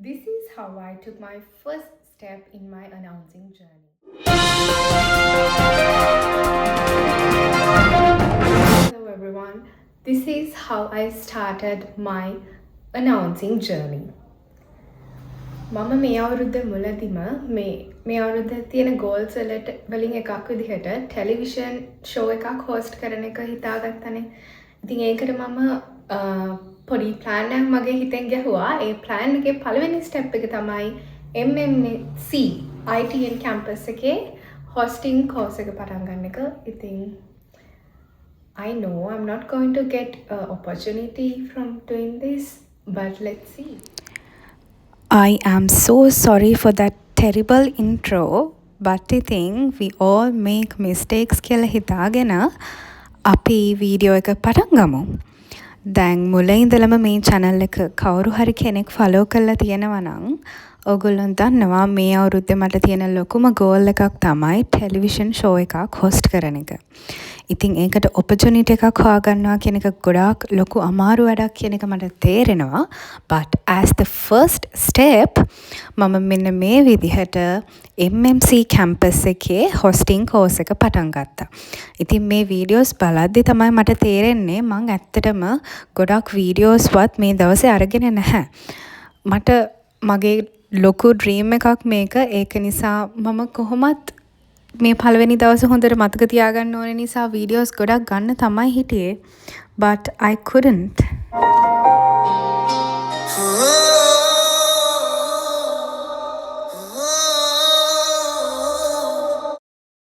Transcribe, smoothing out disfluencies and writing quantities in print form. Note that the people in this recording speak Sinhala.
This is how I took my first step in my announcing journey. Hello everyone. This is how I started my announcing journey. මම මේ අවුරුද්ද මුලදිම මේ අවුරුද්ද තියෙන ගෝල්ස් වලින් එකක් විදිහට ටෙලිවිෂන් ෂෝ එකක් හෝස්ට් කරන එක හිතාගත්තනේ. ඉතින් ඒකට මම පොඩි ප්ලෑන් එකක් මගේ හිතෙන් ගැහුවා. ඒ ප්ලෑන් එකේ පළවෙනි ස්ටෙප් එක තමයි MMC ITN කැම්පස් එකේ හොස්ටිං කෝස් එක පටන් ගන්න එක. ඉතින් I know I'm not going to get an opportunity from doing this, but let's see. I am so sorry for that terrible intro, but I think we all make mistakes කියලා හිතාගෙන අපි වීඩියෝ එක පටන් ගමු. දැන් මුලින් ඉඳලම මේ channel එක කවුරු හරි කෙනෙක් follow කරලා තියෙනවා නම් ඔයගොල්ලෝ දන්නවා මේ අවුරුද්දේ මට තියෙන ලොකුම goal එකක් තමයි television show එකක් host කරන එක. ඉතින් ඒකට opportunity එකක් හොයාගන්නවා කියන එක ගොඩාක් ලොකු අමාරු වැඩක් කියන එක මට තේරෙනවා. But as the first step මම මෙන්න මේ විදිහට MMC campus එකේ hosting course එක පටන් ගත්තා. ඉතින් මේ videos බලද්දි තමයි මට තේරෙන්නේ මම ඇත්තටම ගොඩක් videos වත් මේ දවසේ අරගෙන නැහැ. මට මගේ ලොකු dream එකක් මේක. ඒක නිසා මම කොහොමත් මේ පළවෙනි දවසේ හොඳට මතක තියාගන්න ඕන නිසා videos ගොඩක් ගන්න තමයි හිටියේ. But I couldn't.